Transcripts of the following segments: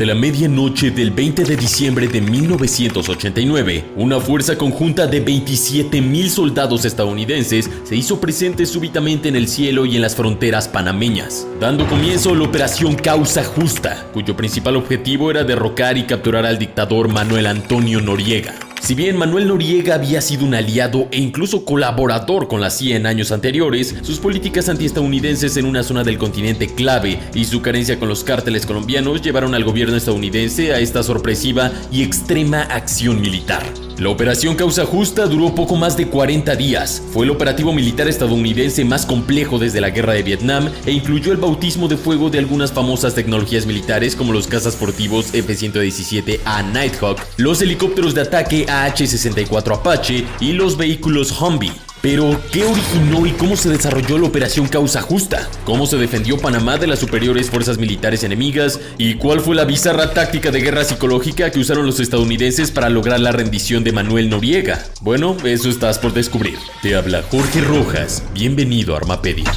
Durante la medianoche del 20 de diciembre de 1989, una fuerza conjunta de 27,000 soldados estadounidenses se hizo presente súbitamente en el cielo y en las fronteras panameñas, dando comienzo a la Operación Causa Justa, cuyo principal objetivo era derrocar y capturar al dictador Manuel Antonio Noriega. Si bien Manuel Noriega había sido un aliado e incluso colaborador con la CIA en años anteriores, sus políticas antiestadounidenses en una zona del continente clave y su carencia con los cárteles colombianos llevaron al gobierno estadounidense a esta sorpresiva y extrema acción militar. La Operación Causa Justa duró poco más de 40 días, fue el operativo militar estadounidense más complejo desde la Guerra de Vietnam e incluyó el bautismo de fuego de algunas famosas tecnologías militares como los cazas furtivos F-117A Nighthawk, los helicópteros de ataque AH-64 Apache y los vehículos Humvee. Pero, ¿qué originó y cómo se desarrolló la Operación Causa Justa? ¿Cómo se defendió Panamá de las superiores fuerzas militares enemigas? ¿Y cuál fue la bizarra táctica de guerra psicológica que usaron los estadounidenses para lograr la rendición de Manuel Noriega? Bueno, eso estás por descubrir. Te habla Jorge Rojas. Bienvenido a Armapedia.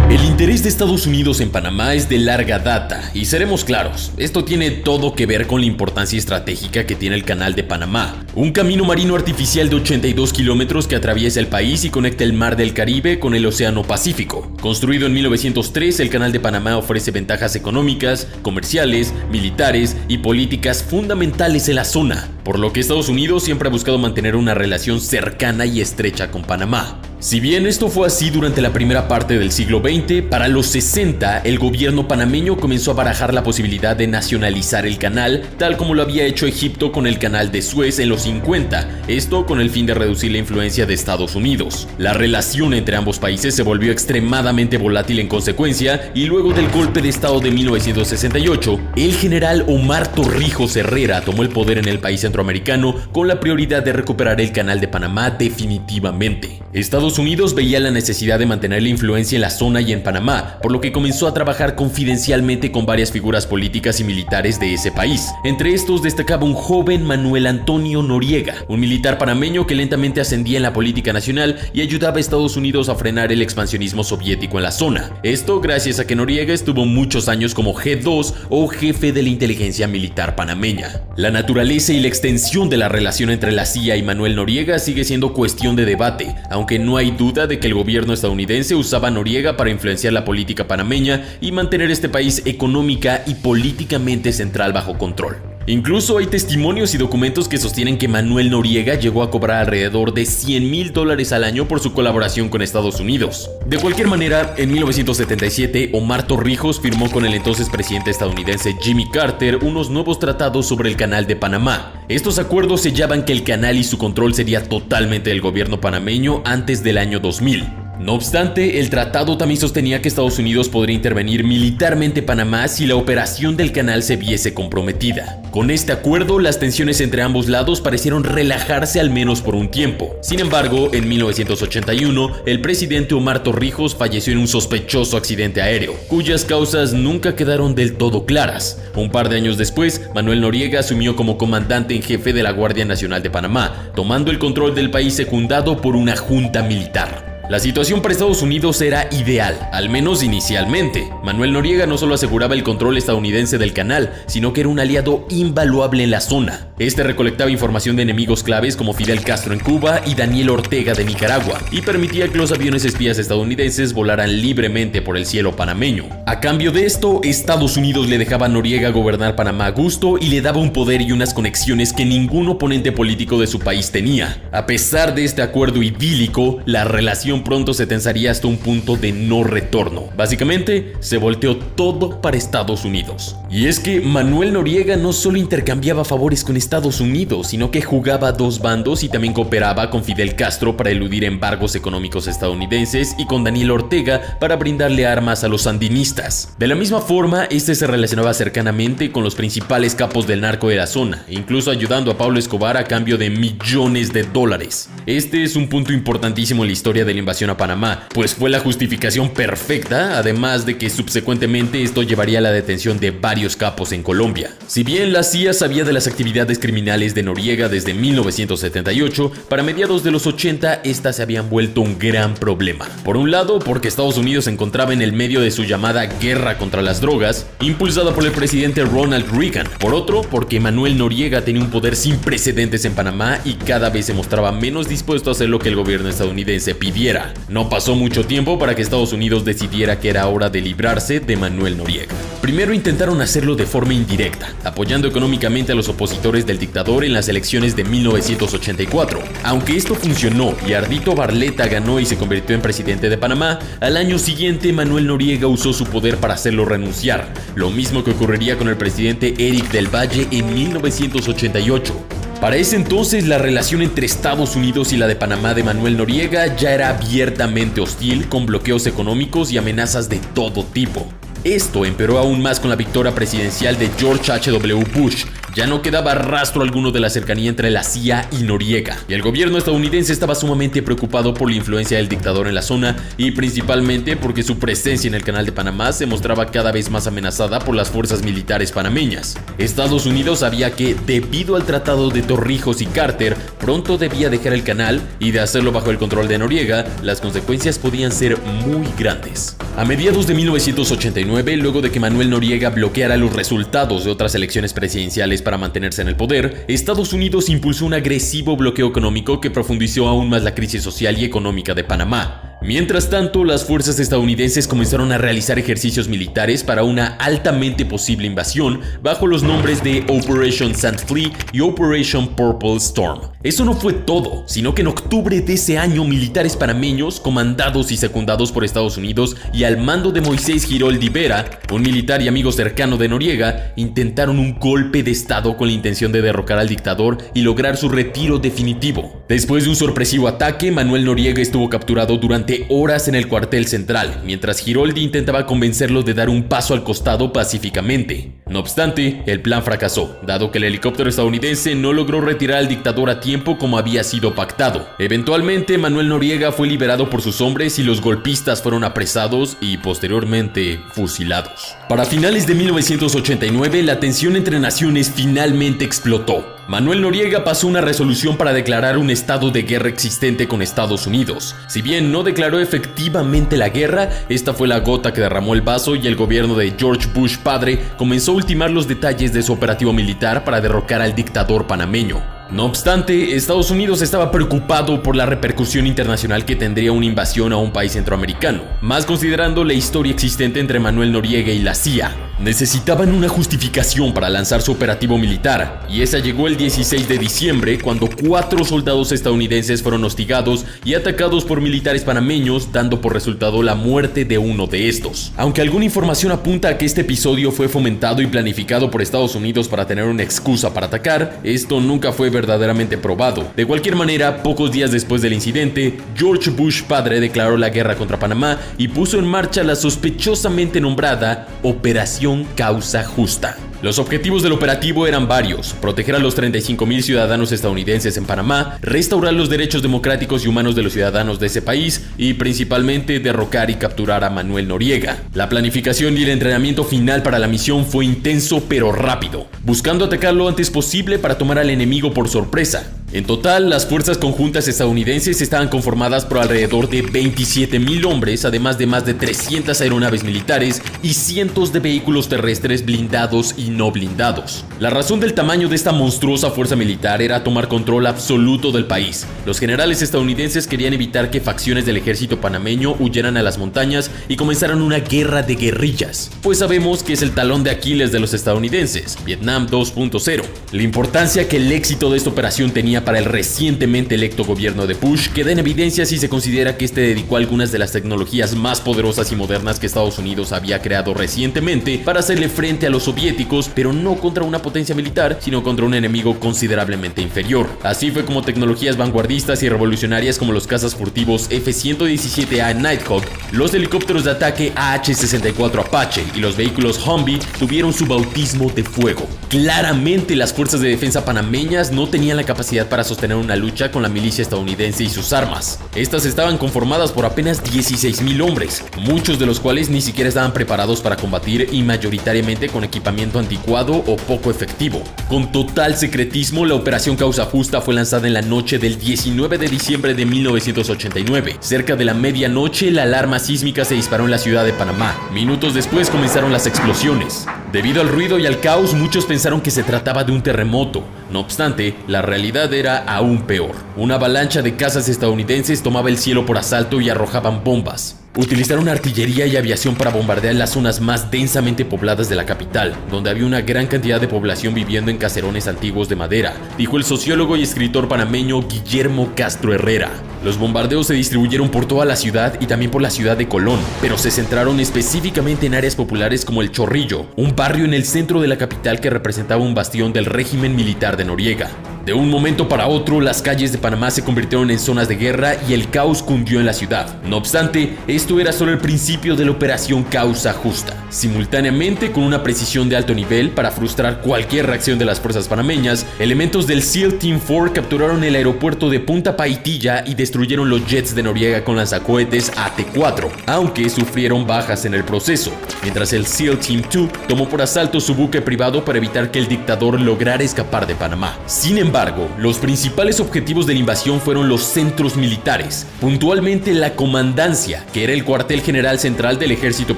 El interés de Estados Unidos en Panamá es de larga data, y seremos claros, esto tiene todo que ver con la importancia estratégica que tiene el Canal de Panamá, un camino marino artificial de 82 kilómetros que atraviesa el país y conecta el Mar del Caribe con el Océano Pacífico. Construido en 1903, el Canal de Panamá ofrece ventajas económicas, comerciales, militares y políticas fundamentales en la zona, por lo que Estados Unidos siempre ha buscado mantener una relación cercana y estrecha con Panamá. Si bien esto fue así durante la primera parte del siglo XX, para los 60 el gobierno panameño comenzó a barajar la posibilidad de nacionalizar el canal, tal como lo había hecho Egipto con el canal de Suez en los 50, esto con el fin de reducir la influencia de Estados Unidos. La relación entre ambos países se volvió extremadamente volátil en consecuencia, y luego del golpe de estado de 1968, el general Omar Torrijos Herrera tomó el poder en el país centroamericano con la prioridad de recuperar el canal de Panamá definitivamente. Estados Unidos veía la necesidad de mantener la influencia en la zona y en Panamá, por lo que comenzó a trabajar confidencialmente con varias figuras políticas y militares de ese país. Entre estos destacaba un joven Manuel Antonio Noriega, un militar panameño que lentamente ascendía en la política nacional y ayudaba a Estados Unidos a frenar el expansionismo soviético en la zona. Esto gracias a que Noriega estuvo muchos años como G2 o jefe de la inteligencia militar panameña. La naturaleza y la extensión de la relación entre la CIA y Manuel Noriega sigue siendo cuestión de debate, aunque no hay duda de que el gobierno estadounidense usaba a Noriega para influenciar la política panameña y mantener este país económica y políticamente central bajo control. Incluso hay testimonios y documentos que sostienen que Manuel Noriega llegó a cobrar alrededor de $100,000 al año por su colaboración con Estados Unidos. De cualquier manera, en 1977, Omar Torrijos firmó con el entonces presidente estadounidense Jimmy Carter unos nuevos tratados sobre el Canal de Panamá. Estos acuerdos sellaban que el canal y su control sería totalmente del gobierno panameño antes del año 2000. No obstante, el tratado también sostenía que Estados Unidos podría intervenir militarmente en Panamá si la operación del canal se viese comprometida. Con este acuerdo, las tensiones entre ambos lados parecieron relajarse al menos por un tiempo. Sin embargo, en 1981, el presidente Omar Torrijos falleció en un sospechoso accidente aéreo, cuyas causas nunca quedaron del todo claras. Un par de años después, Manuel Noriega asumió como comandante en jefe de la Guardia Nacional de Panamá, tomando el control del país secundado por una junta militar. La situación para Estados Unidos era ideal, al menos inicialmente. Manuel Noriega no solo aseguraba el control estadounidense del canal, sino que era un aliado invaluable en la zona. Este recolectaba información de enemigos claves como Fidel Castro en Cuba y Daniel Ortega de Nicaragua, y permitía que los aviones espías estadounidenses volaran libremente por el cielo panameño. A cambio de esto, Estados Unidos le dejaba a Noriega gobernar Panamá a gusto y le daba un poder y unas conexiones que ningún oponente político de su país tenía. A pesar de este acuerdo idílico, la relación pronto se tensaría hasta un punto de no retorno. Básicamente, se volteó todo para Estados Unidos. Y es que Manuel Noriega no solo intercambiaba favores con Estados Unidos, sino que jugaba a dos bandos y también cooperaba con Fidel Castro para eludir embargos económicos estadounidenses y con Daniel Ortega para brindarle armas a los sandinistas. De la misma forma, este se relacionaba cercanamente con los principales capos del narco de la zona, incluso ayudando a Pablo Escobar a cambio de millones de dólares. Este es un punto importantísimo en la historia de la invasión invasión a Panamá, pues fue la justificación perfecta, además de que subsecuentemente esto llevaría a la detención de varios capos en Colombia. Si bien la CIA sabía de las actividades criminales de Noriega desde 1978, para mediados de los 80 estas se habían vuelto un gran problema. Por un lado, porque Estados Unidos se encontraba en el medio de su llamada guerra contra las drogas, impulsada por el presidente Ronald Reagan. Por otro, porque Manuel Noriega tenía un poder sin precedentes en Panamá y cada vez se mostraba menos dispuesto a hacer lo que el gobierno estadounidense pidiera. No pasó mucho tiempo para que Estados Unidos decidiera que era hora de librarse de Manuel Noriega. Primero intentaron hacerlo de forma indirecta, apoyando económicamente a los opositores del dictador en las elecciones de 1984. Aunque esto funcionó y Ardito Barletta ganó y se convirtió en presidente de Panamá, al año siguiente Manuel Noriega usó su poder para hacerlo renunciar, lo mismo que ocurriría con el presidente Eric del Valle en 1988. Para ese entonces, la relación entre Estados Unidos y la de Panamá de Manuel Noriega ya era abiertamente hostil, con bloqueos económicos y amenazas de todo tipo. Esto empeoró aún más con la victoria presidencial de George H.W. Bush. Ya no quedaba rastro alguno de la cercanía entre la CIA y Noriega, y el gobierno estadounidense estaba sumamente preocupado por la influencia del dictador en la zona y principalmente porque su presencia en el Canal de Panamá se mostraba cada vez más amenazada por las fuerzas militares panameñas. Estados Unidos sabía que, debido al tratado de Torrijos y Carter, pronto debía dejar el canal, y de hacerlo bajo el control de Noriega, las consecuencias podían ser muy grandes. A mediados de 1989, luego de que Manuel Noriega bloqueara los resultados de otras elecciones presidenciales para mantenerse en el poder, Estados Unidos impulsó un agresivo bloqueo económico que profundizó aún más la crisis social y económica de Panamá. Mientras tanto, las fuerzas estadounidenses comenzaron a realizar ejercicios militares para una altamente posible invasión bajo los nombres de Operation Sand Flea y Operation Purple Storm. Eso no fue todo, sino que en octubre de ese año militares panameños, comandados y secundados por Estados Unidos y al mando de Moisés Giroldi Vera, un militar y amigo cercano de Noriega, intentaron un golpe de estado con la intención de derrocar al dictador y lograr su retiro definitivo. Después de un sorpresivo ataque, Manuel Noriega estuvo capturado durante horas en el cuartel central, mientras Giroldi intentaba convencerlo de dar un paso al costado pacíficamente. No obstante, el plan fracasó, dado que el helicóptero estadounidense no logró retirar al dictador a tiempo como había sido pactado. Eventualmente, Manuel Noriega fue liberado por sus hombres y los golpistas fueron apresados y posteriormente fusilados. Para finales de 1989, la tensión entre naciones finalmente explotó. Manuel Noriega pasó una resolución para declarar un estado de guerra existente con Estados Unidos. Si bien no declaró efectivamente la guerra, esta fue la gota que derramó el vaso y el gobierno de George Bush padre comenzó a ultimar los detalles de su operativo militar para derrocar al dictador panameño. No obstante, Estados Unidos estaba preocupado por la repercusión internacional que tendría una invasión a un país centroamericano, más considerando la historia existente entre Manuel Noriega y la CIA. Necesitaban una justificación para lanzar su operativo militar, y esa llegó el 16 de diciembre, cuando 4 soldados estadounidenses fueron hostigados y atacados por militares panameños, dando por resultado la muerte de uno de estos. Aunque alguna información apunta a que este episodio fue fomentado y planificado por Estados Unidos para tener una excusa para atacar, esto nunca fue verdaderamente probado. De cualquier manera, pocos días después del incidente, George Bush padre declaró la guerra contra Panamá y puso en marcha la sospechosamente nombrada Operación Causa Justa. Los objetivos del operativo eran varios: proteger a los 35,000 ciudadanos estadounidenses en Panamá, restaurar los derechos democráticos y humanos de los ciudadanos de ese país y principalmente derrocar y capturar a Manuel Noriega. La planificación y el entrenamiento final para la misión fue intenso pero rápido, buscando atacar lo antes posible para tomar al enemigo por sorpresa. En total, las fuerzas conjuntas estadounidenses estaban conformadas por alrededor de 27,000 hombres, además de más de 300 aeronaves militares y cientos de vehículos terrestres blindados y no blindados. La razón del tamaño de esta monstruosa fuerza militar era tomar control absoluto del país. Los generales estadounidenses querían evitar que facciones del ejército panameño huyeran a las montañas y comenzaran una guerra de guerrillas, pues sabemos que es el talón de Aquiles de los estadounidenses, Vietnam 2.0. La importancia que el éxito de esta operación tenía para el recientemente electo gobierno de Bush queda en evidencia si se considera que este dedicó algunas de las tecnologías más poderosas y modernas que Estados Unidos había creado recientemente para hacerle frente a los soviéticos, pero no contra una potencia militar, sino contra un enemigo considerablemente inferior. Así fue como tecnologías vanguardistas y revolucionarias como los cazas furtivos F-117A Nighthawk, los helicópteros de ataque AH-64 Apache y los vehículos Humvee tuvieron su bautismo de fuego. Claramente las fuerzas de defensa panameñas no tenían la capacidad para sostener una lucha con la milicia estadounidense y sus armas. Estas estaban conformadas por apenas 16,000 hombres, muchos de los cuales ni siquiera estaban preparados para combatir y mayoritariamente con equipamiento anticuado o poco efectivo. Con total secretismo, la Operación Causa Justa fue lanzada en la noche del 19 de diciembre de 1989. Cerca de la medianoche, la alarma sísmica se disparó en la ciudad de Panamá. Minutos después comenzaron las explosiones. Debido al ruido y al caos, muchos pensaron que se trataba de un terremoto. No obstante, la realidad era aún peor. Una avalancha de cazas estadounidenses tomaba el cielo por asalto y arrojaban bombas. Utilizaron artillería y aviación para bombardear las zonas más densamente pobladas de la capital, donde había una gran cantidad de población viviendo en caserones antiguos de madera, dijo el sociólogo y escritor panameño Guillermo Castro Herrera. Los bombardeos se distribuyeron por toda la ciudad y también por la ciudad de Colón, pero se centraron específicamente en áreas populares como El Chorrillo, un barrio en el centro de la capital que representaba un bastión del régimen militar de Noriega. De un momento para otro, las calles de Panamá se convirtieron en zonas de guerra y el caos cundió en la ciudad. No obstante, esto era solo el principio de la Operación Causa Justa. Simultáneamente, con una precisión de alto nivel para frustrar cualquier reacción de las fuerzas panameñas, elementos del SEAL Team 4 capturaron el aeropuerto de Punta Paitilla y destruyeron los jets de Noriega con lanzacohetes AT-4, aunque sufrieron bajas en el proceso, mientras el SEAL Team 2 tomó por asalto su buque privado para evitar que el dictador lograra escapar de Panamá. Sin embargo, los principales objetivos de la invasión fueron los centros militares, puntualmente la comandancia, que era el cuartel general central del ejército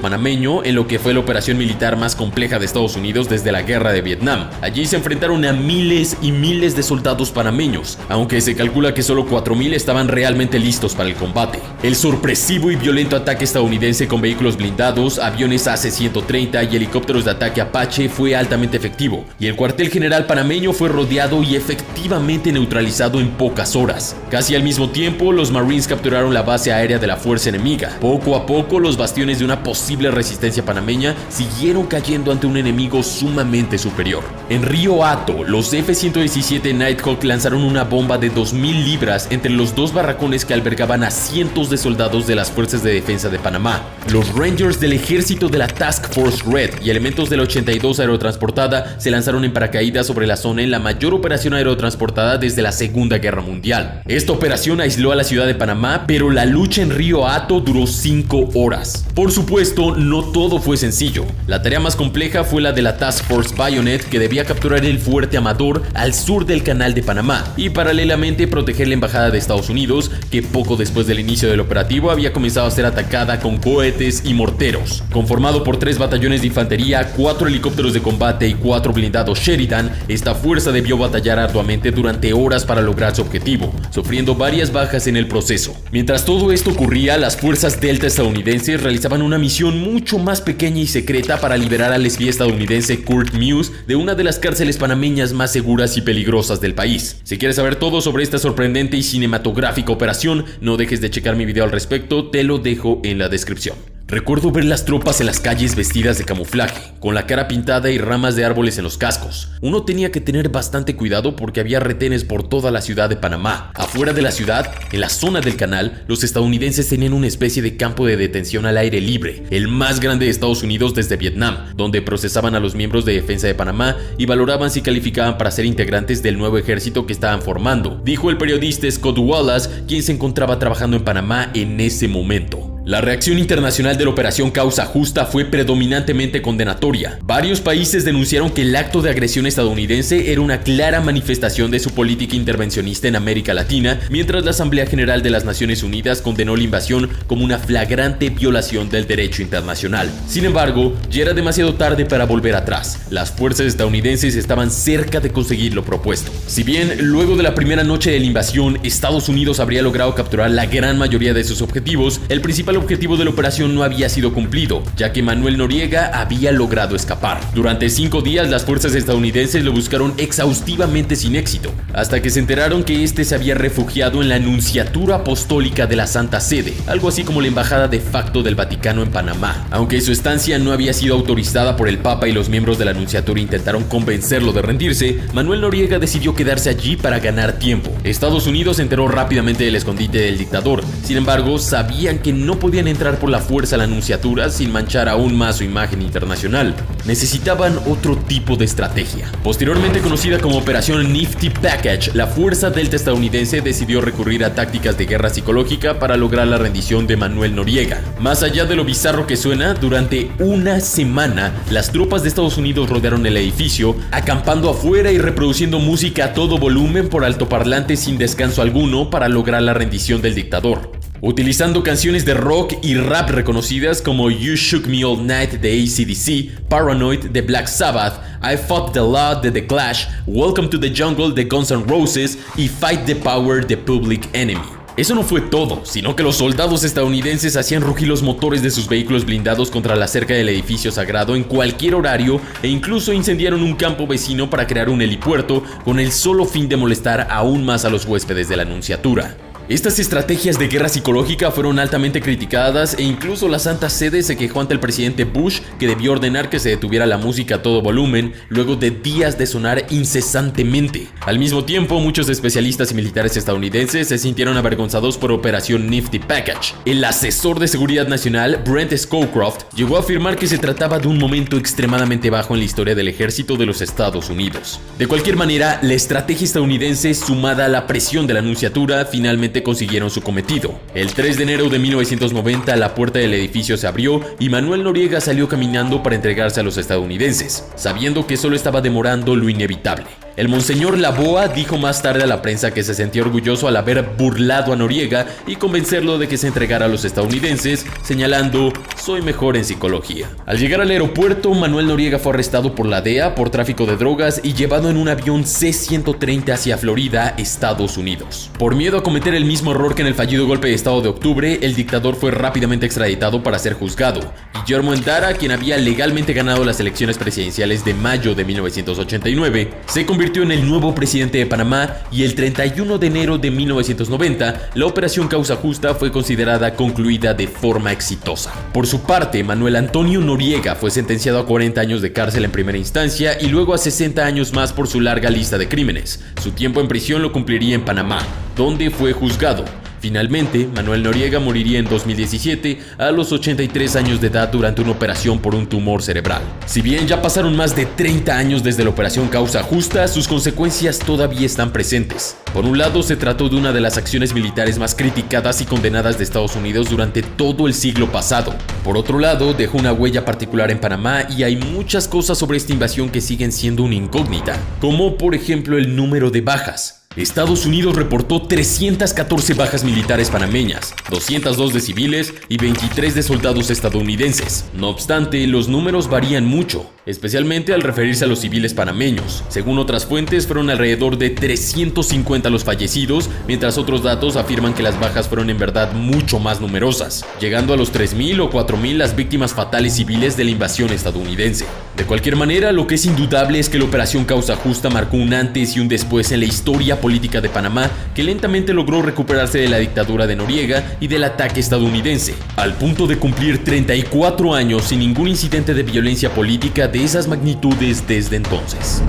panameño en lo que fue la operación militar más compleja de Estados Unidos desde la guerra de Vietnam. Allí se enfrentaron a miles y miles de soldados panameños, aunque se calcula que solo 4,000 estaban realmente listos para el combate. El sorpresivo y violento ataque estadounidense con vehículos blindados, aviones AC-130 y helicópteros de ataque Apache fue altamente efectivo, y el cuartel general panameño fue rodeado y efectivamente neutralizado en pocas horas. Casi al mismo tiempo, los Marines capturaron la base aérea de la fuerza enemiga. Poco a poco, los bastiones de una posible resistencia panameña siguieron cayendo ante un enemigo sumamente superior. En Río Hato, los F-117 Nighthawk lanzaron una bomba de 2,000 libras entre los dos barracones que albergaban a cientos de soldados de las fuerzas de defensa de Panamá. Los Rangers del ejército de la Task Force Red y elementos de la 82 aerotransportada se lanzaron en paracaídas sobre la zona en la mayor operación aerotransportada desde la Segunda Guerra Mundial. Esta operación aisló a la ciudad de Panamá, pero la lucha en Río Hato duró 5 horas. Por supuesto, no todo fue sencillo. La tarea más compleja fue la de la Task Force Bayonet, que debía capturar el fuerte Amador al sur del Canal de Panamá y paralelamente proteger la embajada de Estados Unidos, que poco después del inicio del operativo había comenzado a ser atacada con cohetes y morteros. Conformado por 3 batallones de infantería, 4 helicópteros de combate y 4 blindados Sheridan, esta fuerza debió batallar arduamente durante horas para lograr su objetivo, sufriendo varias bajas en el proceso. Mientras todo esto ocurría, las fuerzas Delta estadounidenses realizaban una misión mucho más pequeña y secreta para liberar al espía estadounidense Kurt Muse de una de las cárceles panameñas más seguras y peligrosas del país. Si quieres saber todo sobre esta sorprendente y cinematográfica operación, no dejes de checar mi video al respecto, te lo dejo en la descripción. Recuerdo ver las tropas en las calles vestidas de camuflaje, con la cara pintada y ramas de árboles en los cascos. Uno tenía que tener bastante cuidado porque había retenes por toda la ciudad de Panamá. Afuera de la ciudad, en la zona del canal, los estadounidenses tenían una especie de campo de detención al aire libre, el más grande de Estados Unidos desde Vietnam, donde procesaban a los miembros de defensa de Panamá y valoraban si calificaban para ser integrantes del nuevo ejército que estaban formando, dijo el periodista Scott Wallace, quien se encontraba trabajando en Panamá en ese momento. La reacción internacional de la Operación Causa Justa fue predominantemente condenatoria. Varios países denunciaron que el acto de agresión estadounidense era una clara manifestación de su política intervencionista en América Latina, mientras la Asamblea General de las Naciones Unidas condenó la invasión como una flagrante violación del derecho internacional. Sin embargo, ya era demasiado tarde para volver atrás. Las fuerzas estadounidenses estaban cerca de conseguir lo propuesto. Si bien, luego de la primera noche de la invasión, Estados Unidos habría logrado capturar la gran mayoría de sus objetivos, el principal objetivo de la operación no había sido cumplido, ya que Manuel Noriega había logrado escapar. Durante 5 días, las fuerzas estadounidenses lo buscaron exhaustivamente sin éxito, hasta que se enteraron que este se había refugiado en la Nunciatura Apostólica de la Santa Sede, algo así como la embajada de facto del Vaticano en Panamá. Aunque su estancia no había sido autorizada por el Papa y los miembros de la Nunciatura intentaron convencerlo de rendirse, Manuel Noriega decidió quedarse allí para ganar tiempo. Estados Unidos se enteró rápidamente del escondite del dictador. Sin embargo, sabían que no podían entrar por la fuerza a la Nunciatura sin manchar aún más su imagen internacional. Necesitaban otro tipo de estrategia. Posteriormente conocida como Operación Nifty Package, la Fuerza Delta estadounidense decidió recurrir a tácticas de guerra psicológica para lograr la rendición de Manuel Noriega. Más allá de lo bizarro que suena, durante una semana las tropas de Estados Unidos rodearon el edificio, acampando afuera y reproduciendo música a todo volumen por altoparlantes sin descanso alguno para lograr la rendición del dictador. Utilizando canciones de rock y rap reconocidas como You Shook Me All Night de AC/DC, Paranoid de Black Sabbath, I Fought the Law de The Clash, Welcome to the Jungle de Guns N' Roses y Fight the Power de Public Enemy. Eso no fue todo, sino que los soldados estadounidenses hacían rugir los motores de sus vehículos blindados contra la cerca del edificio sagrado en cualquier horario e incluso incendiaron un campo vecino para crear un helipuerto con el solo fin de molestar aún más a los huéspedes de la Nunciatura. Estas estrategias de guerra psicológica fueron altamente criticadas e incluso la Santa Sede se quejó ante el presidente Bush, que debió ordenar que se detuviera la música a todo volumen luego de días de sonar incesantemente. Al mismo tiempo, muchos especialistas y militares estadounidenses se sintieron avergonzados por Operación Nifty Package. El asesor de seguridad nacional, Brent Scowcroft, llegó a afirmar que se trataba de un momento extremadamente bajo en la historia del ejército de los Estados Unidos. De cualquier manera, la estrategia estadounidense, sumada a la presión de la Nunciatura, finalmente consiguieron su cometido. El 3 de enero de 1990 la puerta del edificio se abrió y Manuel Noriega salió caminando para entregarse a los estadounidenses, sabiendo que solo estaba demorando lo inevitable. El monseñor Laboa dijo más tarde a la prensa que se sentía orgulloso al haber burlado a Noriega y convencerlo de que se entregara a los estadounidenses, señalando: soy mejor en psicología. Al llegar al aeropuerto, Manuel Noriega fue arrestado por la DEA por tráfico de drogas y llevado en un avión C-130 hacia Florida, Estados Unidos. Por miedo a cometer el mismo error que en el fallido golpe de estado de octubre, el dictador fue rápidamente extraditado para ser juzgado. Guillermo Endara, quien había legalmente ganado las elecciones presidenciales de mayo de 1989, se convirtió en el nuevo presidente de Panamá y el 31 de enero de 1990 la Operación Causa Justa fue considerada concluida de forma exitosa. Por su parte, Manuel Antonio Noriega fue sentenciado a 40 años de cárcel en primera instancia y luego a 60 años más por su larga lista de crímenes. Su tiempo en prisión lo cumpliría en Panamá, donde fue juzgado. Finalmente, Manuel Noriega moriría en 2017 a los 83 años de edad durante una operación por un tumor cerebral. Si bien ya pasaron más de 30 años desde la Operación Causa Justa, sus consecuencias todavía están presentes. Por un lado, se trató de una de las acciones militares más criticadas y condenadas de Estados Unidos durante todo el siglo pasado. Por otro lado, dejó una huella particular en Panamá y hay muchas cosas sobre esta invasión que siguen siendo una incógnita, como por ejemplo el número de bajas. Estados Unidos reportó 314 bajas militares panameñas, 202 de civiles y 23 de soldados estadounidenses. No obstante, los números varían mucho, especialmente al referirse a los civiles panameños. Según otras fuentes, fueron alrededor de 350 los fallecidos, mientras otros datos afirman que las bajas fueron en verdad mucho más numerosas, llegando a los 3.000 o 4.000 las víctimas fatales civiles de la invasión estadounidense. De cualquier manera, lo que es indudable es que la Operación Causa Justa marcó un antes y un después en la historia política de Panamá, que lentamente logró recuperarse de la dictadura de Noriega y del ataque estadounidense, al punto de cumplir 34 años sin ningún incidente de violencia política de esas magnitudes desde entonces.